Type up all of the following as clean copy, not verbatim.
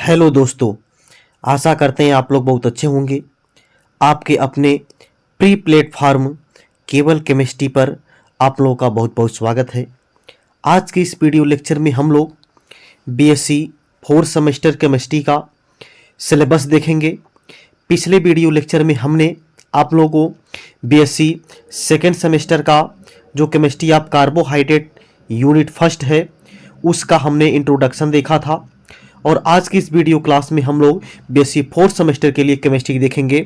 Hello दोस्तों, आशा करते हैं आप लोग बहुत अच्छे होंगे। आपके अपने प्री प्लेटफॉर्म केवल केमिस्ट्री पर आप लोगों का बहुत बहुत स्वागत है। आज के इस वीडियो लेक्चर में हम लोग बीएससी फोर्थ सेमेस्टर केमिस्ट्री का सिलेबस देखेंगे। पिछले वीडियो लेक्चर में हमने आप लोगों को बीएससी सेकेंड सेमेस्टर का जो chemistry of carbohydrate unit first है उसका हमने इंट्रोडक्शन देखा था, और आज की इस वीडियो क्लास में हम लोग बीएससी फोर्थ सेमेस्टर के लिए केमिस्ट्री देखेंगे,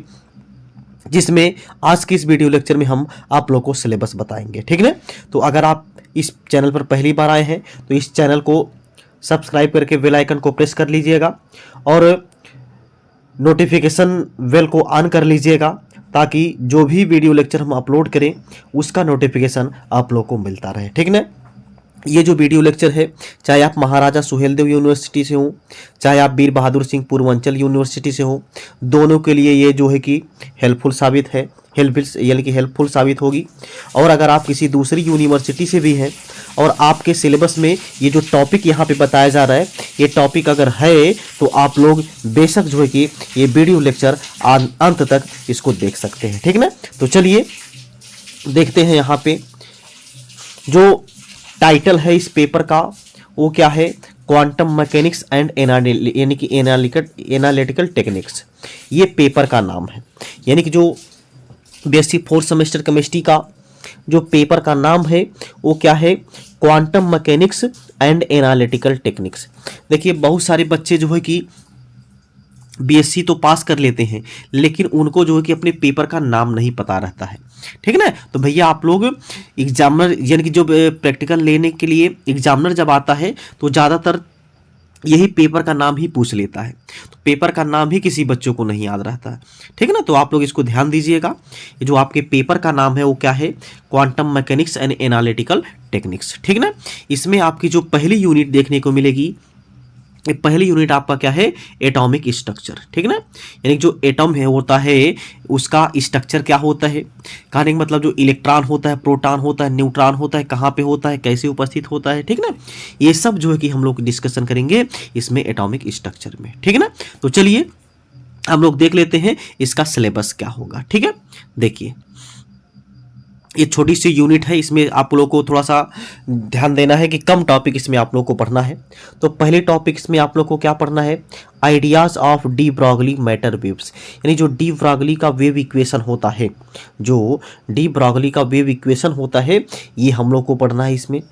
जिसमें आज की इस वीडियो लेक्चर में हम आप लोगों को सिलेबस बताएंगे। ठीक है, तो अगर आप इस चैनल पर पहली बार आए हैं तो इस चैनल को सब्सक्राइब करके बेल आइकन को प्रेस कर लीजिएगा और नोटिफिकेशन बेल को ऑन कर लीजिएगा, ताकि जो भी वीडियो लेक्चर हम अपलोड करें उसका नोटिफिकेशन आप लोग को मिलता रहे। ठीक है ना। ये जो वीडियो लेक्चर है, चाहे आप महाराजा सुहेलदेव यूनिवर्सिटी से हो, चाहे आप वीर बहादुर सिंह पूर्वांचल यूनिवर्सिटी से हो, दोनों के लिए ये जो है कि हेल्पफुल साबित होगी। और अगर आप किसी दूसरी यूनिवर्सिटी से भी हैं और आपके सिलेबस में ये जो टॉपिक यहाँ पे बताया जा रहा है, ये टॉपिक अगर है तो आप लोग बेशक जो है कि ये वीडियो लेक्चर अंत तक इसको देख सकते हैं। ठीक ना। तो चलिए देखते हैं यहाँ पे जो टाइटल है इस पेपर का, वो क्या है, क्वांटम मैकेनिक्स एंड यानी कि एनालिटिकल टेक्निक्स, ये पेपर का नाम है। यानी कि जो बीएससी फोर्थ सेमेस्टर केमिस्ट्री का जो पेपर का नाम है वो क्या है, quantum mechanics and analytical techniques. देखिए बहुत सारे बच्चे जो है कि बीएससी तो पास कर लेते हैं, लेकिन उनको जो है कि अपने पेपर का नाम नहीं पता रहता है। ठीक है ना। तो भैया आप लोग एग्जामिनर यानी कि जो प्रैक्टिकल लेने के लिए एग्जामिनर जब आता है तो ज़्यादातर यही पेपर का नाम ही पूछ लेता है, तो पेपर का नाम ही किसी बच्चों को नहीं याद रहता है। ठीक है ना। तो आप लोग इसको ध्यान दीजिएगा, ये जो आपके पेपर का नाम है वो क्या है, quantum mechanics and analytical techniques. ठीक ना। इसमें आपकी जो पहली यूनिट देखने को मिलेगी, ये पहली यूनिट आपका क्या है, एटॉमिक स्ट्रक्चर। ठीक ना। यानी जो एटम है होता है उसका स्ट्रक्चर क्या होता है, कहने का मतलब जो इलेक्ट्रॉन होता है, प्रोटॉन होता है, न्यूट्रॉन होता है, कहाँ पे होता है, कैसे उपस्थित होता है। ठीक ना। ये सब जो है कि हम लोग डिस्कशन करेंगे इसमें एटॉमिक स्ट्रक्चर में। ठीक है ना। तो चलिए हम लोग देख लेते हैं इसका सिलेबस क्या होगा। ठीक है, देखिए ये छोटी सी यूनिट है, इसमें आप लोगों को थोड़ा सा ध्यान देना है कि कम टॉपिक इसमें आप लोगों को पढ़ना है। तो पहले टॉपिक इसमें आप लोगों को क्या पढ़ना है, ideas of de Broglie matter waves. यानी जो डी ब्रॉगली का वेव इक्वेशन होता है, जो डी ब्रॉगली का वेव इक्वेशन होता है, ये हम लोग को पढ़ना है इसमें।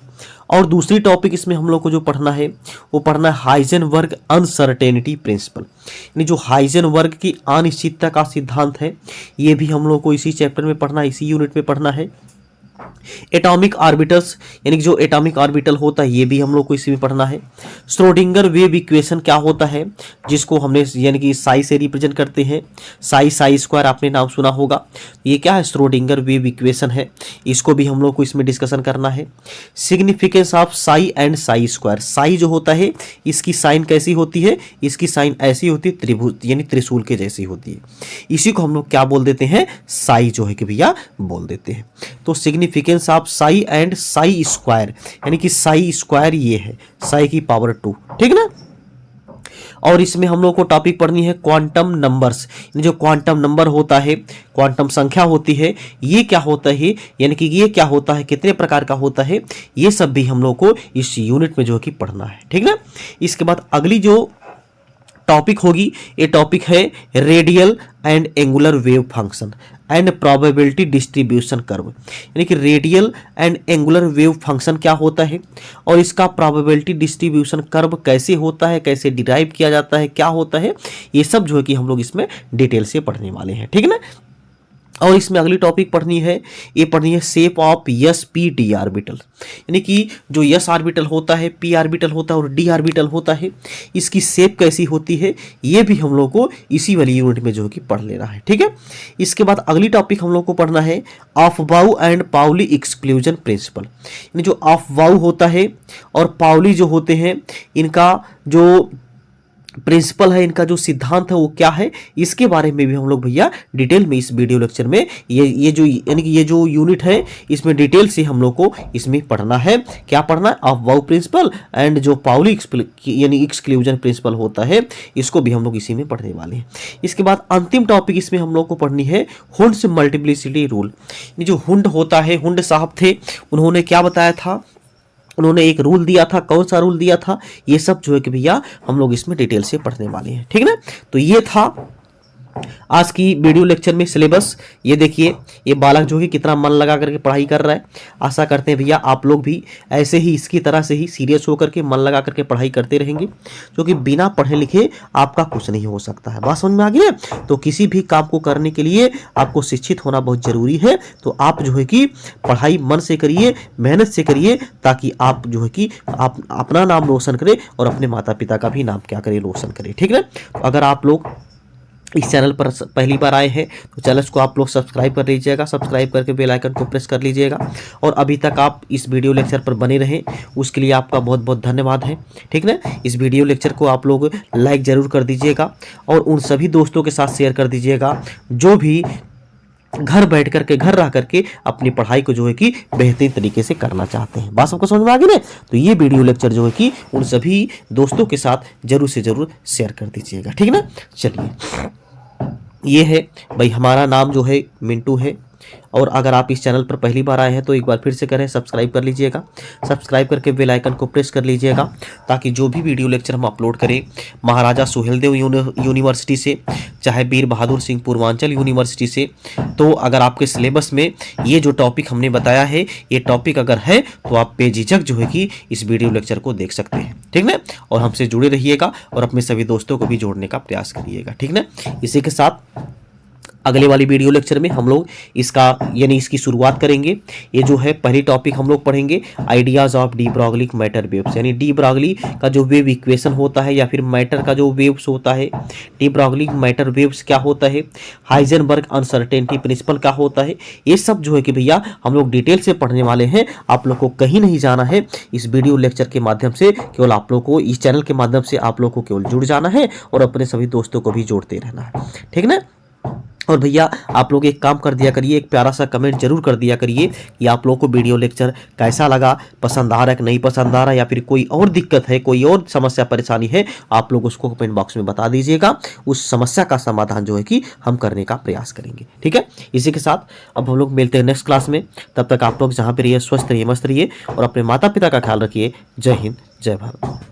और दूसरी टॉपिक इसमें हम लोग को जो पढ़ना है वो पढ़ना है हाइजेनबर्ग अनसर्टेनिटी प्रिंसिपल। यानी जो हाइजेनबर्ग की अनिश्चितता का सिद्धांत है, ये भी हम लोग को इसी चैप्टर में पढ़ना है, इसी यूनिट में पढ़ना है। एटॉमिक ऑर्बिटल्स, यानी कि जो एटॉमिक ऑर्बिटल होता है ये भी हम लोग को इसी में पढ़ना है। श्रोडिंगर वेव इक्वेशन क्या होता है, जिसको हमने यानी कि साई से रिप्रेजेंट करते हैं, साई स्क्वायर आपने नाम सुना होगा। ये क्या है, श्रोडिंगर वेव इक्वेशन है, इसको भी हम लोग को इसमें डिस्कशन करना है। Significance of Sai and Sai square, Sai जो होता है इसकी साइन कैसी होती है, इसकी साइन ऐसी होती है, त्रिभुज यानी त्रिशूल के जैसी होती है, इसी को हम लोग क्या बोल देते हैं, साई जो है कि भैया बोल देते हैं। तो significance of Sai and Sai square, यानी कि साई स्क्वायर ये है साई की पावर 2। ठीक ना। और इसमें हम लोग को टॉपिक पढ़नी है क्वांटम नंबर्स, यानी जो क्वांटम नंबर होता है, क्वांटम संख्या होती है, ये क्या होता है, यानी कि ये क्या होता है, कितने प्रकार का होता है, ये सब भी हम लोग को इस यूनिट में जो है कि पढ़ना है। ठीक ना। इसके बाद अगली जो टॉपिक होगी, ये टॉपिक है radial and angular wave function and probability distribution curve. यानी कि radial and angular wave function क्या होता है और इसका प्रोबेबिलिटी डिस्ट्रीब्यूशन कर्व कैसे होता है, कैसे डिराइव किया जाता है, क्या होता है, ये सब जो है कि हम लोग इसमें डिटेल से पढ़ने वाले हैं। ठीक है ना। और इसमें अगली टॉपिक पढ़नी है, ये पढ़नी है shape of S P D orbital. यानी कि जो एस ऑर्बिटल होता है, पी ऑर्बिटल होता है और डी ऑर्बिटल होता है, इसकी शेप कैसी होती है, ये भी हम लोग को इसी वाली यूनिट में जो है कि पढ़ लेना है। ठीक है। इसके बाद अगली टॉपिक हम लोग को पढ़ना है ऑफबाउ एंड पाउली एक्सक्लूजन प्रिंसिपल। यानी जो ऑफबाउ होता है और पाउली जो होते हैं, इनका जो प्रिंसिपल है, इनका जो सिद्धांत है वो क्या है, इसके बारे में भी हम लोग भैया डिटेल में इस वीडियो लेक्चर में ये जो यानी कि ये जो यूनिट है इसमें डिटेल से हम लोग को इसमें पढ़ना है। क्या पढ़ना है? ऑफ वाउ प्रिंसिपल एंड जो पाउली यानी एक्सक्लूजन प्रिंसिपल होता है, इसको भी हम लोग इसी में पढ़ने वाले हैं। इसके बाद अंतिम टॉपिक इसमें हम लोग को पढ़नी है हुंड्स मल्टीप्लिसिटी रूल। ये जो हुंड होता है, हुंड साहब थे, उन्होंने क्या बताया था, उन्होंने एक रूल दिया था। कौन सा रूल दिया था? ये सब जो है कि भैया हम लोग इसमें डिटेल से पढ़ने वाले हैं, ठीक ना। तो ये था आज की वीडियो लेक्चर में सिलेबस। ये देखिए, ये बालक जो है कितना मन लगा करके पढ़ाई कर रहा है। आशा करते हैं भैया आप लोग भी ऐसे ही इसकी तरह से ही सीरियस होकर के मन लगा करके पढ़ाई करते रहेंगे, क्योंकि बिना पढ़े लिखे आपका कुछ नहीं हो सकता है। बात समझ में आ गई है? तो किसी भी काम को करने के लिए आपको शिक्षित होना बहुत जरूरी है। तो आप जो है कि पढ़ाई मन से करिए, मेहनत से करिए, ताकि आप जो है कि आप अपना नाम रोशन करें और अपने माता पिता का भी नाम क्या करें, रोशन करें, ठीक है। तो अगर आप लोग इस चैनल पर पहली बार आए हैं तो चैनल को आप लोग सब्सक्राइब कर लीजिएगा, सब्सक्राइब करके बेल आइकन को प्रेस कर लीजिएगा। और अभी तक आप इस वीडियो लेक्चर पर बने रहें उसके लिए आपका बहुत बहुत धन्यवाद है, ठीक ना। इस वीडियो लेक्चर को आप लोग लाइक ज़रूर कर दीजिएगा और उन सभी दोस्तों के साथ शेयर कर दीजिएगा जो भी घर बैठ करके, घर रह करके अपनी पढ़ाई को जो है कि बेहतरीन तरीके से करना चाहते हैं। बात सबको समझ में आ गई ना? तो ये वीडियो लेक्चर जो है कि उन सभी दोस्तों के साथ जरूर से जरूर शेयर कर दीजिएगा, ठीक ना। चलिए, ये है भाई, हमारा नाम जो है मिंटू है। और अगर आप इस चैनल पर पहली बार आए हैं तो एक बार फिर से करें, सब्सक्राइब कर लीजिएगा, सब्सक्राइब करके बेल आइकन को प्रेस कर लीजिएगा, ताकि जो भी वीडियो लेक्चर हम अपलोड करें महाराजा सुहेलदेव यूनिवर्सिटी से, चाहे वीर बहादुर सिंह पूर्वांचल यूनिवर्सिटी से, तो अगर आपके सिलेबस में ये जो टॉपिक हमने बताया है, ये टॉपिक अगर है तो आप बेझिझक जो है कि इस वीडियो लेक्चर को देख सकते हैं, ठीक ना। और हमसे जुड़े रहिएगा और अपने सभी दोस्तों को भी जोड़ने का प्रयास करिएगा, ठीक ना। इसी के साथ अगले वाली वीडियो लेक्चर में हम लोग इसका यानी इसकी शुरुआत करेंगे। ये जो है पहली टॉपिक हम लोग पढ़ेंगे ideas of de Broglie matter waves, यानी डी ब्रॉगली का जो वेव इक्वेशन होता है या फिर मैटर का जो वेव्स होता है, डी ब्रॉगली मैटर वेव्स क्या होता है, हाइजेनबर्ग अनसर्टेनिटी प्रिंसिपल क्या होता है, ये सब जो है कि भैया हम लोग डिटेल से पढ़ने वाले हैं। आप लोग को कहीं नहीं जाना है, इस वीडियो लेक्चर के माध्यम से केवल आप लोग को, इस चैनल के माध्यम से आप लोग को केवल जुड़ जाना है और अपने सभी दोस्तों को भी जोड़ते रहना है, ठीक ना। और भैया आप लोग एक काम कर दिया करिए, एक प्यारा सा कमेंट जरूर कर दिया करिए कि आप लोगों को वीडियो लेक्चर कैसा लगा, पसंद आ रहा है कि नहीं पसंद आ रहा है, या फिर कोई और दिक्कत है, कोई और समस्या परेशानी है, आप लोग उसको कमेंट बॉक्स में बता दीजिएगा। उस समस्या का समाधान जो है कि हम करने का प्रयास करेंगे, ठीक है। इसी के साथ अब हम लोग मिलते हैं नेक्स्ट क्लास में। तब तक आप लोग जहाँ पे रहिए स्वस्थ रहिए, मस्त रहिए और अपने माता पिता का ख्याल रखिए। जय हिंद, जय भारत।